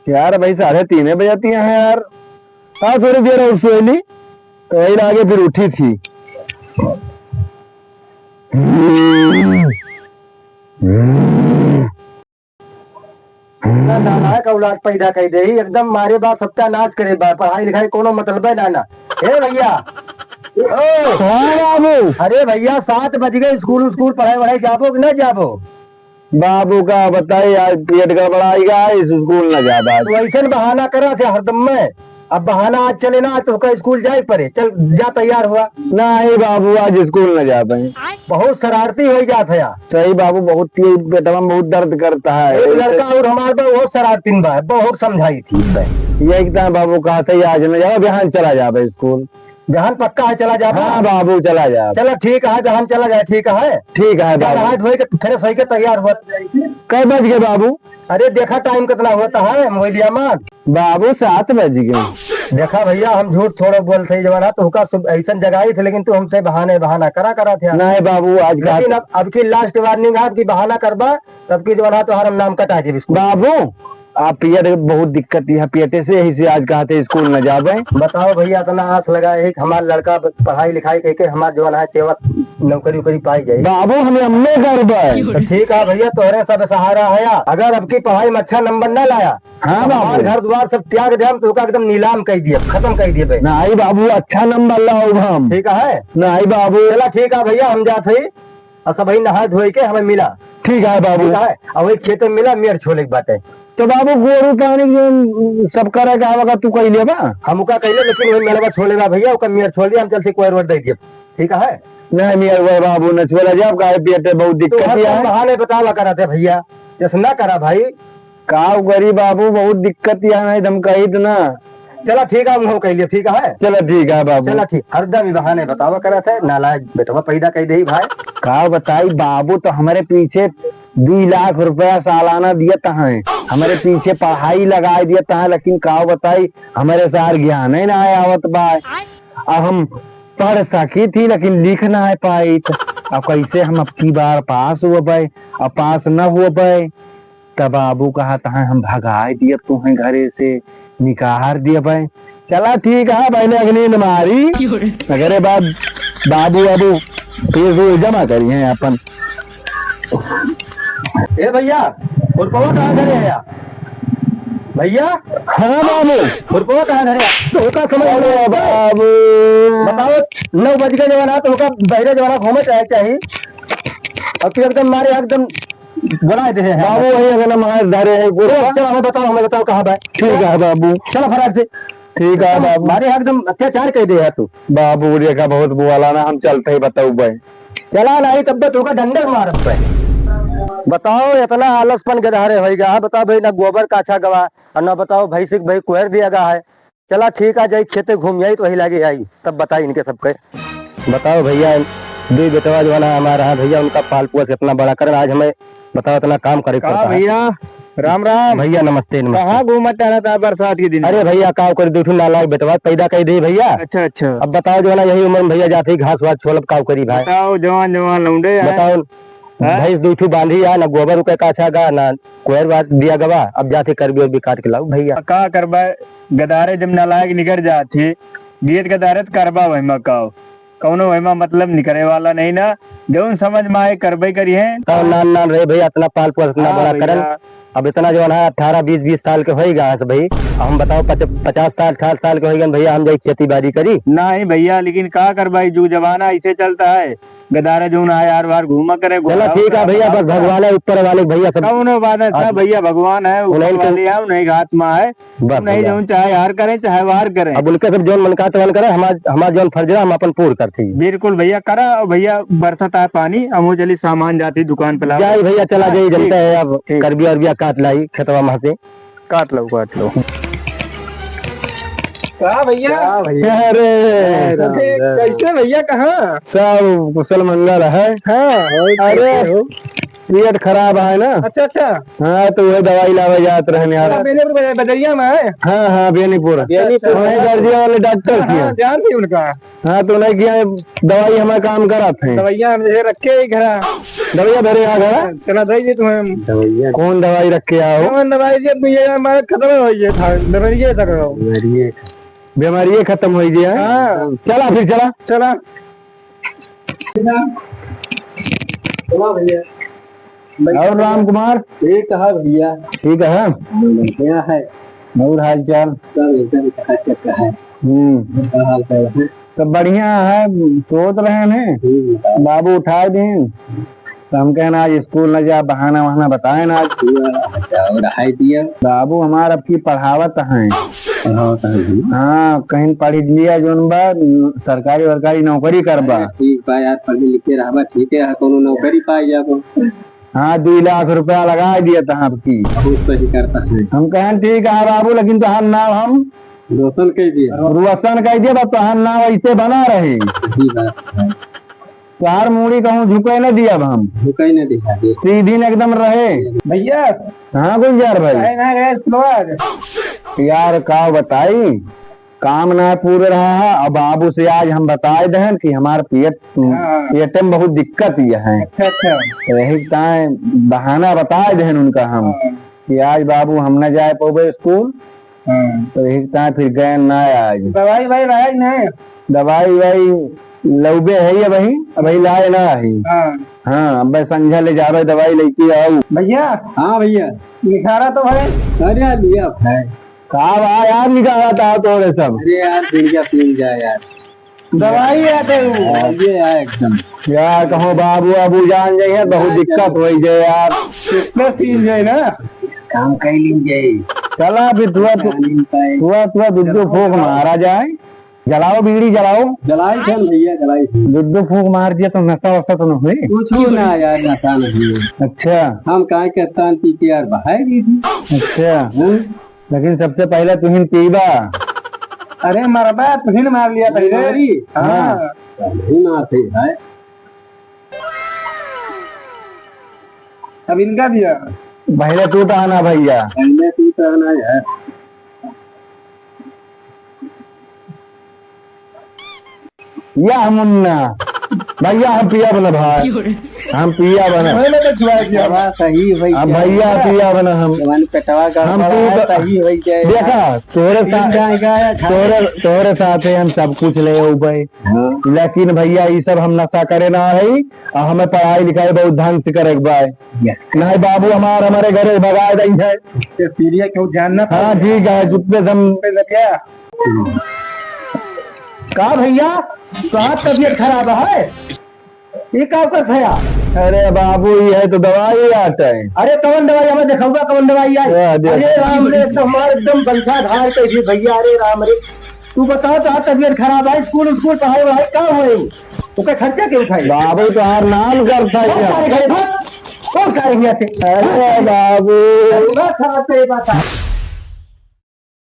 यार भाई 3:30 बजाती हैं यार। हाँ थोड़ी देर और सोई ली तो वही आगे फिर उठी थी। नालायक औलाद पैदा कर दे एकदम मारे बाप सत्यानाश करे बा पढ़ाई लिखाई कोनो मतलब है ना। हे भैया ओ बाबू अरे भैया 7 बज गए स्कूल स्कूल पढ़ाई वढ़ाई जाबो कि न जाबो। बाबू का बताइए आज पेट गड़बड़ाएगा इस स्कूल न जाता। तो ऐसा बहाना करा थे हरदम में। अब बहाना आज चले ना तो का स्कूल जाए पड़े चल जा तैयार हुआ। नहीं बाबू आज स्कूल न जा पाए। बहुत शरारती हो जात है यार। सही बाबू बहुत पेटवा में बहुत दर्द करता है। एक लड़का और हमारे पास बहुत शरारती बा बहुत समझाई थी यही बाबू कहा था आज न जाओ बिहान चला जाए स्कूल। जहान पक्का है चला जा। हाँ बाबू चला जा। चलो ठीक है जहान चला जाए ठीक है। ठीक है जा नहा धोए के फ्रेश होके तैयार हुआ। कई बज गए बाबू। अरे देखा टाइम कितना होता है मोबाइलिया में। बाबू 7 बज गए। देखा भैया हम झूठ थोड़ा बोलते जवाना तो हुका ऐसा जगाई थे लेकिन तू हमसे बहाना करा थे। नहीं बाबू आज लेकिन अब की लास्ट वार्निंग है कि बहाना करबा तब की जवाना तो हम नाम कटा दे। बाबू आप पेट बहुत दिक्कत है पेटे से यही से आज कहते स्कूल न जाबे। बताओ भैया इतना आस लगा है हमारा लड़का पढ़ाई लिखाई करके हमारा जवान है सेवा नौकरी उकरी पाई जाए। बाबू हमें अम्मे करबे तो ठीक है भैया तोहरे सब सहारा है। अगर अब की पढ़ाई में अच्छा नंबर न लाया हाँ बाबू घर द्वार सब त्याग दे हम तो एकदम नीलाम कर दिए खत्म कर दिए। नहीं बाबू अच्छा नंबर लाओ हम। ठीक है नहीं बाबू चला ठीक है भैया हम जाते ही और सब नहा धोए के हमें मिला। ठीक है बाबू है और वही खेत में मिला मेर छोले की बात है। तो बाबू गोरू पानी सब करे का तू कह ले हम का कहले लेकिन वही मेरा छोड़ेगा भैया मेर छोड़ दिया हम चल से कोई रोड दे दिए। ठीक है नहीं मेरे बाबू न छोड़ा जाब का पेटे बहुत दिक्कत है। बहाने बतावा करा थे भैया जैसे ना करा भाई का गरीब बाबू बहुत दिक्कत है एकदम कही तो ना। चला ठीक है हम कह लिया ठीक है। चलो ठीक है बाबू। चला ठीक हरदम बहाने बतावा करा थे नालायक बेटवा पैदा कह दे भाई। का बताई बाबू तो हमारे पीछे 2 लाख रुपया सालाना दिया है हमारे पीछे पढ़ाई लगा दिया है लेकिन का बताई हमारे सार ज्ञान ही ना आवत बा। अब हम पढ़ सकी थी लेकिन लिख ना है पाई। अब कैसे हम अब की बार पास हुआ पाए अब पास न हुआ पाए तब बाबू कहा था हम भगाए दिए तुम्हें घरे से निकाह दिया पाए। चला ठीक है पहले अग्नि न मारी अगरे बाद बाबू अबू फिर जमा करी है अपन। ए भैया उर्पवा कहाँ धरे है भैया। हाँ बाबू उर्पवा कहाँ धरे तो का समझ बाबू बताओ 9 बज के जवाना तो का बहरे जवाना घूमे चाहिए और फिर एकदम मारे एकदम बुला दे हैं बाबू वही अगर हमारे धरे है चलो हमें बताओ कहाँ है। ठीक है बाबू चलो फटाक से। ठीक है बाबू मारे एकदम अत्याचार कर दे तू। बाबू रेखा बहुत बुआला ना हम चलते ही बताऊ भाई। चला नहीं तब तो का डंडर मार बताओ इतना आलसपन गधारे हो गया। बताओ भाई ना गोबर का अच्छा गवा और ना बताओ भाई से भाई कुहर दिया गया है। चला ठीक है जाई खेते घूम जाई तो वही लगे आई तब बताई इनके सबके। बताओ भैया 2 बेटवा जो है हमारा है भैया उनका पाल पुआ से इतना बड़ा कर आज हमें बताओ इतना काम करे भैया। राम राम भैया नमस्ते नमस्ते। कहाँ घूमता रहता बरसात के दिन। अरे भैया का कर दो नालायक बेटवा पैदा कर दे भैया। अच्छा अच्छा अब बताओ जो है ना यही उम्र में भैया जाते घास वास छोलब काव करी भाई। बताओ जवान जवान लौंडे बताओ भैंस 2 बांधी है ना गोबर रुपए का अच्छा गा ना कोयर बात दिया गवा अब जाते कर भी काट के लाओ भैया। का करबा गदारे जब नालायक निकल जाती दियत गदारत करबा वही में काव कौनो वही में मतलब निकले वाला नहीं ना जो समझ में आए करबे करी है। नान रहे भैया इतना पाल पोस इतना बड़ा करन अब इतना जो है 18-20 साल के हो गया भाई। हम बताओ 50-60 साल के हो गए भैया हम जाए खेती बाड़ी करी। नहीं भैया लेकिन का करबाई जो जमाना ऐसे चलता है गदारे जो ना यार बार घूमा करे। चलो ठीक है भैया बस भगवान है ऊपर वाले भैया सब कौनो बात है भैया भगवान है ऊपर वाले है नहीं आत्मा है नहीं जो चाहे हार करे चाहे वार करे। अब उनके सब जोन मन का तो करे हमारा जोन फर्ज है हम अपन पूर्ण करते। बिल्कुल भैया करा भैया बरसात है पानी हम चली सामान जाती दुकान पे ला जाए भैया चला जाइए जनता है अब करबिया अरबिया काट लाई खेतवा वहां से काट लो भैया। अरे कैसे भैया कहाँ सब कुशल मंगल है। हाँ अरे तबीयत खराब है ना। अच्छा अच्छा। हाँ तो वह दवाई लावे जात रहने यार। बेनीपुर बजरिया में है। हाँ हाँ बेनीपुर उन्हें गर्जिया वाले डॉक्टर किया। ध्यान थी उनका। हाँ तो उन्हें किया दवाई हमारे काम करा थे। दवाइयाँ रखे ही घर। दवाइया धरे आ गया। चला दे तुम्हें दवाइयाँ। कौन दवाई रख के आओ। दवाई ये हमारे खत्म हो गई था। बीमारी तक बीमारी खत्म हो गई है। चला फिर चला चला भैया। और राम कुमार ठीक है भैया। ठीक है। क्या है और हाल चाल है। सब बढ़िया है। सोच रहे हैं बाबू उठा दें तो हम कहना आज स्कूल न जा बहाना वहाना बताए ना आज दिया बाबू हमारा अब की पढ़ावत है। हाँ कहीं पढ़ लिया जोन बा सरकारी वरकारी नौकरी करबा। ठीक बा यार पढ़े लिखे रहबा ठीक है कोनो नौकरी पाई जाबो। हाँ 2 लाख रुपया लगा दिया था आपकी। बहुत सही करता है। हम कहें ठीक है बाबू लेकिन तो हम नाम हम रोशन कह दिया रोशन कह दिया तो हम नाम ऐसे बना रहे चार मूड़ी कहूँ झुके न दिया हम झुके न दिखा दे सीधी न एकदम रहे भैया। हाँ गुलजार भाई यार का बताई काम ना पूरे रहा है। अब बाबू से आज हम बताए दें कि हमारे पेट में बहुत दिक्कत ये है। अच्छा अच्छा। तो यही बहाना बताए दें उनका हम कि आज बाबू हम न जाए पाओगे स्कूल। तो यही फिर गए ना आज दवाई भाई लाए नहीं। दवाई भाई लौबे है ये वही लाए ना है। हाँ अब मैं संझा ले जावे दवाई लेके आओ भैया। हाँ भैया लिखारा तो है। अरे लिया है कहा यार निकाला था थोड़े सब। अरे यार पीन जा यार दवाई आते ये है एकदम यार कहो बाबू अबू जान जाइए बहुत दिक्कत हो जाए यार। कितना पीन जाए ना काम कहीं लीन जाए। चला फिर थोड़ा दूध फूक मारा जाए। जलाओ बीड़ी जलाओ। जलाई थे भैया जलाई थी। दूध फूक मार दिया तो नशा वशा तो नहीं हुई। कुछ ना यार नशा नहीं। अच्छा हम कहा के स्थान पी के यार बहाएगी थी। अच्छा लेकिन सबसे पहले तुम पीबा। अरे मरबा तुम मार लिया पहले। हाँ मारते है अब इनका दिया पहले तू तो आना भैया। पहले तू तो आना यार। या मुन्ना भैया हम पिया बना भाई हम पिया बना सही अब भैया पिया बना हम देखा तोरे साथ हम सब कुछ ले भाई। लेकिन भैया ये सब हम नशा करे ना है और हमें पढ़ाई लिखाई बहुत ढंग से करे भाई। नहीं बाबू हमारे घरे भगा रही है क्यों जानना। हाँ ठीक है जितने हम कहा भैया कहा तबीयत खराब है ये क्या कर भैया। अरे बाबू ये है तो दवाई आता है। अरे कौन दवाई हमें दिखाऊंगा कौन दवाई आई। अरे राम रे एकदम बंसा धार कैसी भैया। अरे राम रे तू बताओ तो तबीयत खराब है स्कूल पढ़ाई वढ़ाई क्या हुए उसका खर्चा क्यों उठाई। बाबू तो हर नाम करता है कौन करेंगे। अरे बाबू खराब तेरी बात